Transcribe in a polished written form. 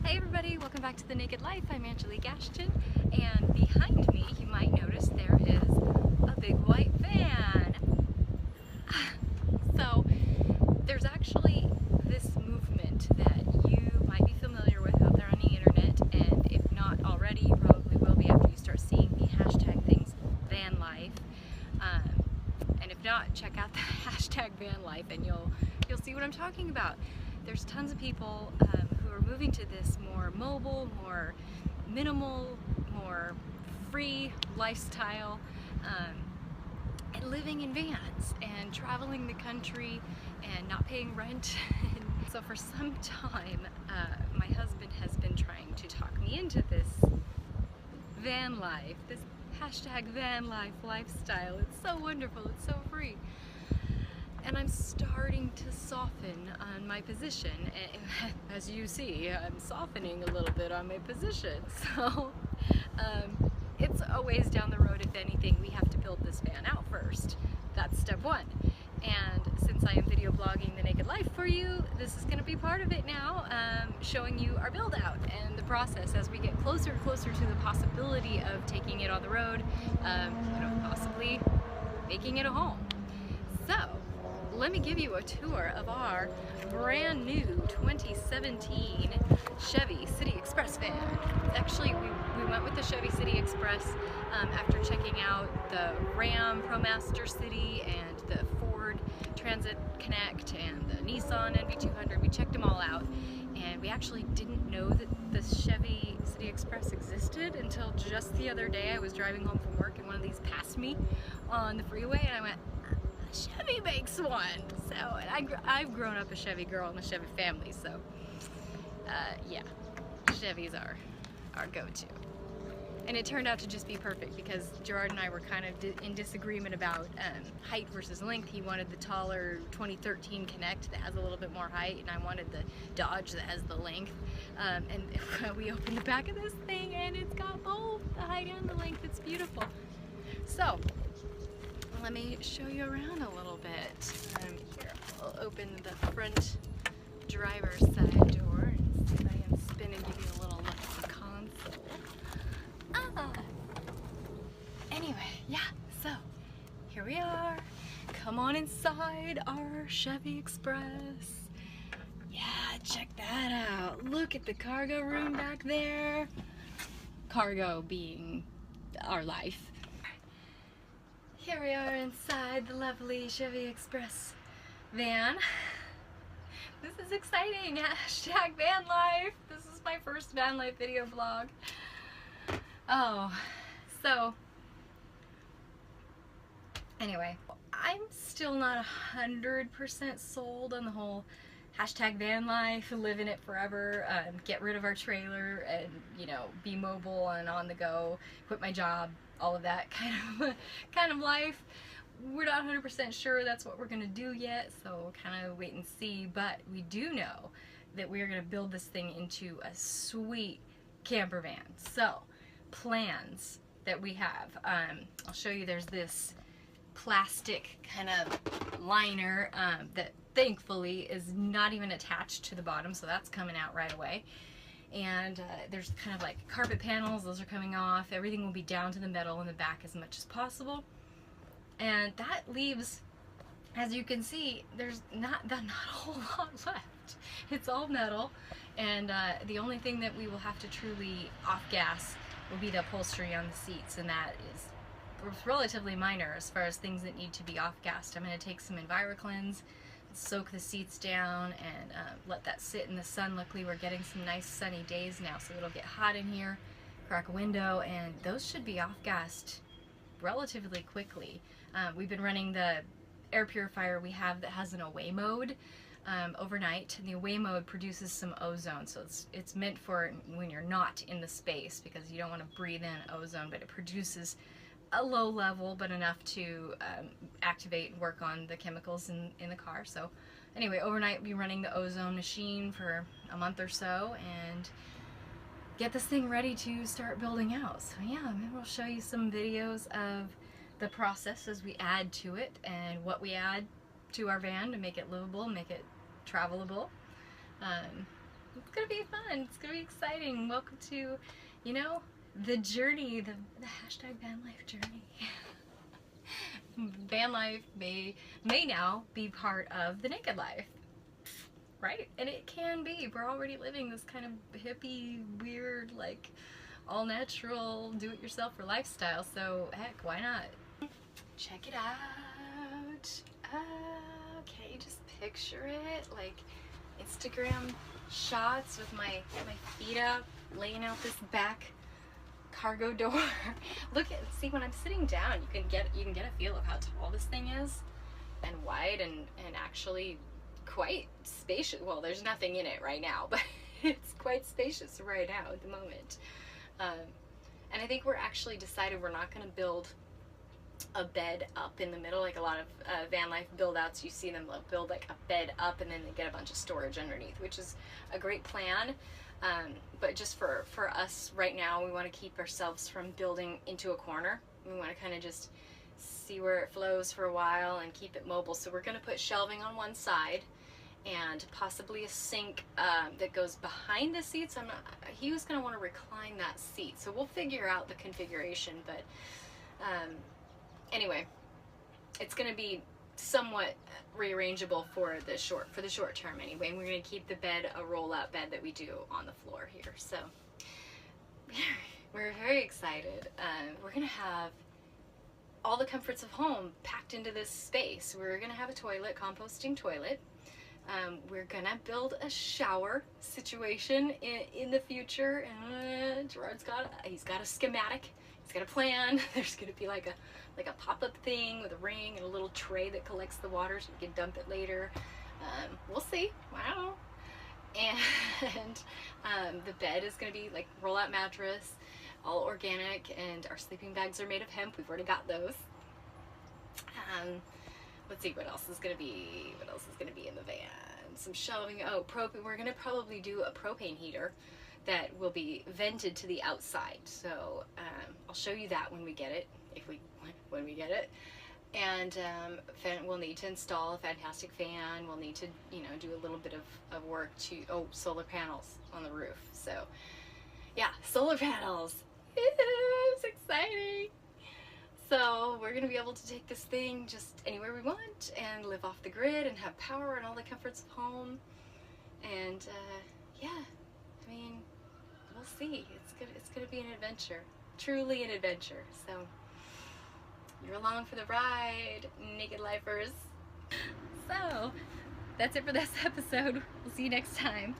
Hey everybody, welcome back to The Naked Life. I'm Angelique Ashton, and behind me you might notice there is a big white van. So there's actually this movement that you might be familiar with out there on the internet, and if not already, you probably will be after you start seeing the hashtag things, Vanlife. And if not, check out the hashtag Vanlife and you'll see what I'm talking about. There's tons of people who are moving to this more mobile, more minimal, more free lifestyle, and living in vans and traveling the country and not paying rent. So for some time, my husband has been trying to talk me into this van life, this hashtag van life lifestyle. It's so wonderful, it's so free. And I'm starting to soften on my position. And as you see, I'm softening a little bit on my position. So it's a ways down the road. If anything, we have to build this van out first. That's step one. And since I am video blogging The Naked Life for you, this is going to be part of it now, showing you our build out and the process as we get closer and closer to the possibility of taking it on the road, possibly making it a home. So let me give you a tour of our brand new 2017 Chevy City Express van. Actually, we went with the Chevy City Express after checking out the Ram ProMaster City and the Ford Transit Connect and the Nissan NV200. We checked them all out, and we actually didn't know that the Chevy City Express existed until just the other day. I was driving home from work and one of these passed me on the freeway, and I went, Chevy makes one. So, and I've grown up a Chevy girl in a Chevy family, so yeah, Chevy's our go-to. And it turned out to just be perfect because Gerard and I were kind of in disagreement about height versus length. He wanted the taller 2013 Connect that has a little bit more height, and I wanted the Dodge that has the length. And we opened the back of this thing and it's got both the height and the length. It's beautiful. So let me show you around a little bit. Here, I'll open the front driver's side door and see if I can spin and give you a little look at the console. Anyway, yeah, so here we are. Come on inside our Chevy Express. Yeah, check that out. Look at the cargo room back there. Cargo being our life. Here we are inside the lovely Chevy Express van. This is exciting. Hashtag van life. This is my first van life video vlog. Oh, so anyway, I'm still not 100% sold on the whole hashtag van life, live in it forever, get rid of our trailer and, be mobile and on the go, quit my job, all of that kind of life. We're not 100% sure that's what we're going to do yet, so kind of wait and see, but we do know that we are going to build this thing into a sweet camper van. So, plans that we have, I'll show you. There's this plastic kind of liner that thankfully is not even attached to the bottom, so that's coming out right away. And there's kind of like carpet panels, those are coming off. Everything will be down to the metal in the back as much as possible. And that leaves, as you can see, there's not a whole lot left. It's all metal, and the only thing that we will have to truly off-gas will be the upholstery on the seats, and that is relatively minor as far as things that need to be off-gassed. I'm going to take some EnviroCleanse, soak the seats down, and let that sit in the sun. Luckily we're getting some nice sunny days now, so it'll get hot in here. Crack a window, and those should be off-gassed relatively quickly. We've been running the air purifier we have that has an away mode overnight. The away mode produces some ozone, so it's meant for when you're not in the space, because you don't want to breathe in ozone, but it produces a low level, but enough to activate and work on the chemicals in the car. So anyway, overnight we'll be running the ozone machine for a month or so and get this thing ready to start building out. So yeah, maybe we'll show you some videos of the process as we add to it and what we add to our van to make it livable, make it travelable. It's gonna be fun. It's gonna be exciting. Welcome to, you know, the journey, the hashtag van life journey. Van life may now be part of the naked life, right? And it can be. We're already living this kind of hippie, weird, like all natural, do-it-yourselfer lifestyle. So heck, why not? Check it out. Okay, just picture it like Instagram shots with my feet up, laying out this back cargo door. See, when I'm sitting down, you can get a feel of how tall this thing is, and wide, and actually quite spacious. Well, there's nothing in it right now, but it's quite spacious right now at the moment. And I think we're actually decided we're not going to build a bed up in the middle like a lot of van life build outs. You see them build like a bed up and then they get a bunch of storage underneath, which is a great plan. But just for us right now, we want to keep ourselves from building into a corner. We want to kind of just see where it flows for a while and keep it mobile. So we're going to put shelving on one side and possibly a sink that goes behind the seats. He was going to want to recline that seat, so we'll figure out the configuration. But anyway, it's going to be somewhat rearrangeable for the short term anyway. And we're going to keep the bed a roll-out bed that we do on the floor here. So we're very excited. We're going to have all the comforts of home packed into this space. We're going to have a toilet, composting toilet. We're going to build a shower situation in the future. Gerard's he's got a schematic. He's got a plan. There's going to be like a pop-up thing with a ring and a little tray that collects the water so we can dump it later. We'll see. I don't know. And the bed is going to be like roll-out mattress, all organic, and our sleeping bags are made of hemp. We've already got those. Let's see what else is going to be. What else is going to be in the van? Some shelving. Oh, propane. We're going to probably do a propane heater that will be vented to the outside. So I'll show you that when we get it, when we get it. And we'll need to install a fantastic fan. We'll need to, do a little bit of work to, solar panels on the roof. So yeah, solar panels. It's exciting. So we're going to be able to take this thing just anywhere we want and live off the grid and have power and all the comforts of home. And yeah, I mean, we'll see. It's gonna be an adventure, truly an adventure. So you're along for the ride, naked lifers. So that's it for this episode. We'll see you next time.